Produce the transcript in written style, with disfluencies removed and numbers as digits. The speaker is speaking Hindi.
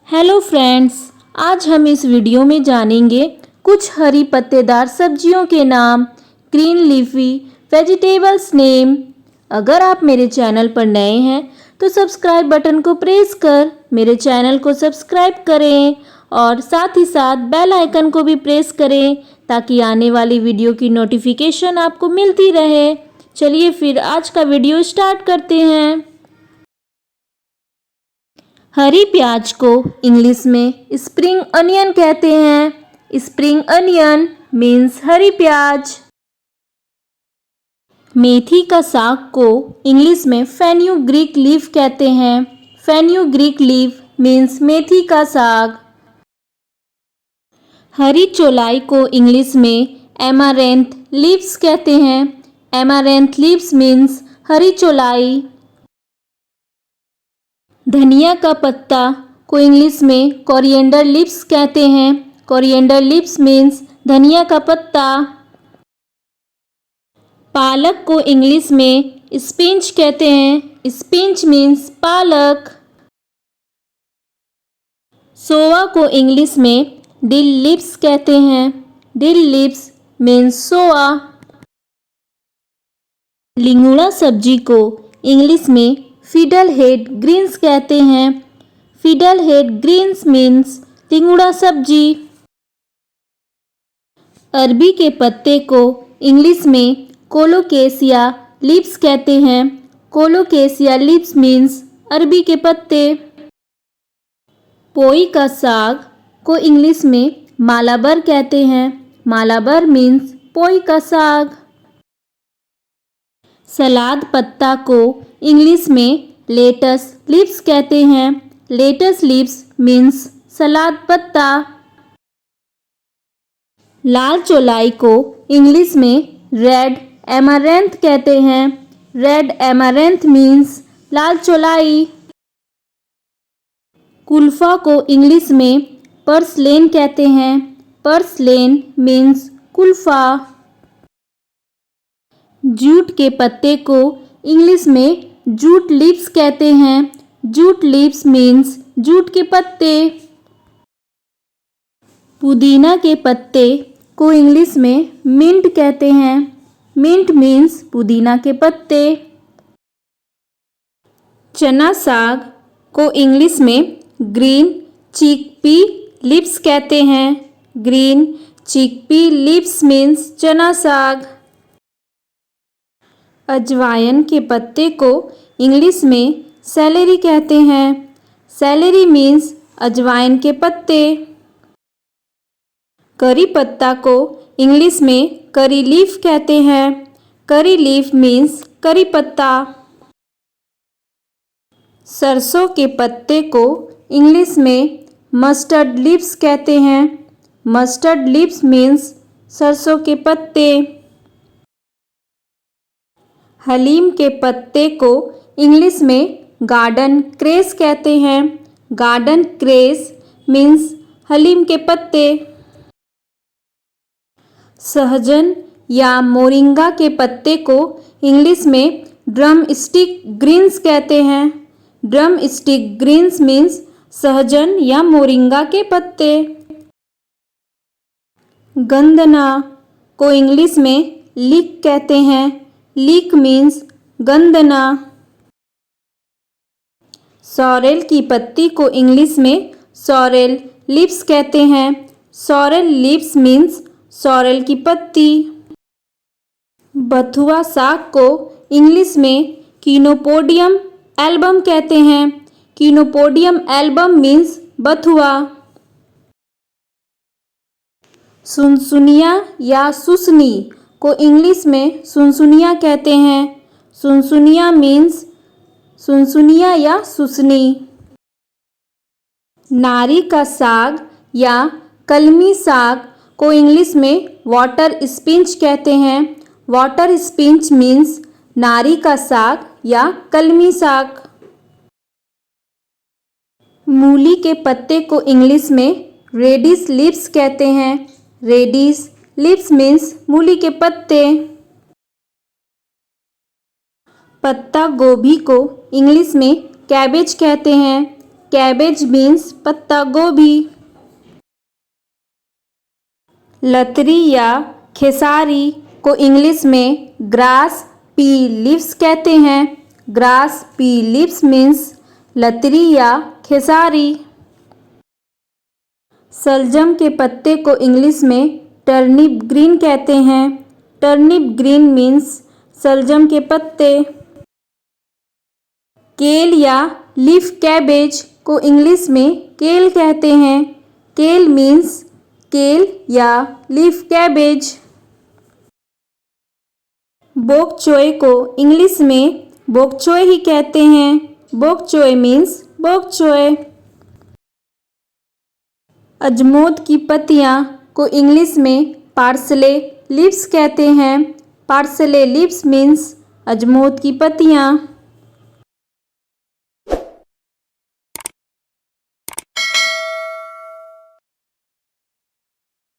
हेलो फ्रेंड्स, आज हम इस वीडियो में जानेंगे कुछ हरी पत्तेदार सब्जियों के नाम, ग्रीन लीफी वेजिटेबल्स नेम। अगर आप मेरे चैनल पर नए हैं तो सब्सक्राइब बटन को प्रेस कर मेरे चैनल को सब्सक्राइब करें और साथ ही साथ बेल आइकन को भी प्रेस करें ताकि आने वाली वीडियो की नोटिफिकेशन आपको मिलती रहे। चलिए फिर आज का वीडियो स्टार्ट करते हैं। हरी प्याज को इंग्लिश में स्प्रिंग अनियन कहते हैं। स्प्रिंग अनियन मीन्स हरी प्याज। मेथी का साग को इंग्लिश में फेन्यूग्रीक लीफ कहते हैं। फेन्यूग्रीक लीफ मीन्स मेथी का साग। हरी चौलाई को इंग्लिश में एमारेंथ लीव्स कहते हैं। एमारेंथ लीव्स मीन्स हरी चौलाई। धनिया का पत्ता को इंग्लिश में कोरिएंडर लीव्स कहते हैं। कोरिएंडर लीव्स मीन्स धनिया का पत्ता। पालक को इंग्लिश में स्पिंच कहते हैं। स्पिंच मीन्स पालक। सोआ को इंग्लिश में डिल लीव्स कहते हैं। डिल लीव्स मीन्स सोआ। लिंगुड़ा सब्जी को इंग्लिश में फिडल हेड ग्रीन्स कहते हैं। फिडल हेड ग्रीन्स मीन्स लिंगुड़ा सब्जी। अरबी के पत्ते को इंग्लिश में कोलोकेसिया लीव्स कहते हैं। कोलोकेसिया लीव्स मीन्स अरबी के पत्ते। पोई का साग को इंग्लिश में मालाबर कहते हैं। मालाबर मीन्स पोई का साग। सलाद पत्ता को इंग्लिश में लेटस लीव्स कहते हैं। लेटस लीव्स मीन्स सलाद पत्ता। लाल चौलाई को इंग्लिश में रेड एमारेंथ कहते हैं। रेड एमारेंथ मीन्स लाल चौलाई। कुल्फा को इंग्लिश में पर्सलेन कहते हैं। Purslane means Kulfa. जूट के पत्ते को इंग्लिश में जूट लीव्स कहते हैं। जूट लीव्स मीन्स जूट के पत्ते। पुदीना के पत्ते को इंग्लिश में मिंट कहते हैं। मिंट मीन्स पुदीना के पत्ते। चना साग को इंग्लिश में ग्रीन चिकपी लीव्स कहते हैं। ग्रीन चिकपी लीव्स मीन्स चना साग। अजवाइन के पत्ते को इंग्लिश में सेलेरी कहते हैं। सेलेरी मीन्स अजवाइन के पत्ते। करी पत्ता को इंग्लिश में करी लीफ कहते हैं। करी लीफ मीन्स करी पत्ता। सरसों के पत्ते को इंग्लिश में मस्टर्ड लीव्स कहते हैं। मस्टर्ड लीव्स मीन्स सरसों के पत्ते। हलीम के पत्ते को इंग्लिश में गार्डन क्रेस कहते हैं। गार्डन क्रेस मीन्स हलीम के पत्ते। सहजन या मोरिंगा के पत्ते को इंग्लिश में ड्रम स्टिक ग्रीन्स कहते हैं। ड्रम स्टिक ग्रीन्स मीन्स सहजन या मोरिंगा के पत्ते। गंदना को इंग्लिश में लीक कहते हैं। Leak means गंदना। सॉरेल की पत्ती को इंग्लिश में सॉरेल लीव्स कहते हैं। सॉरेल लीव्स मीन्स सॉरेल की पत्ती। बथुआ साग को इंग्लिश में कीनोपोडियम एल्बम कहते हैं। कीनोपोडियम एल्बम मीन्स बथुआ। सुनसुनिया या सुसनी को इंग्लिश में सुनसुनिया कहते हैं। सुनसुनिया मीन्स सुनसुनिया या सुसनी। नारी का साग या कलमी साग को इंग्लिश में वाटर स्पिंच कहते हैं। वाटर स्पिंच मीन्स नारी का साग या कलमी साग। मूली के पत्ते को इंग्लिश में रेडिश लीव्स कहते हैं। रेडिश लीव्स मीन्स मूली के पत्ते। पत्ता गोभी को इंग्लिश में कैबेज कहते हैं। कैबेज मीन्स पत्ता गोभी। लतरी या खेसारी को इंग्लिश में ग्रास पी लीव्स कहते हैं। ग्रास पी लीव्स मीन्स लतरी या खेसारी। सलजम के पत्ते को इंग्लिश में टर्निप ग्रीन कहते हैं। टर्निप ग्रीन मीन्स सलजम के पत्ते। केल या लीफ कैबेज को इंग्लिश में केल कहते हैं। केल मीन्स केल या लीफ कैबेज। बोक चोय को इंग्लिश में बोक चोय ही कहते हैं। बोक चोय मीन्स बोक चोय। अजमोद की पत्तियां को इंग्लिश में पार्सले लीव्स कहते हैं। पार्सले लीव्स मीन्स अजमोद की पत्तियां।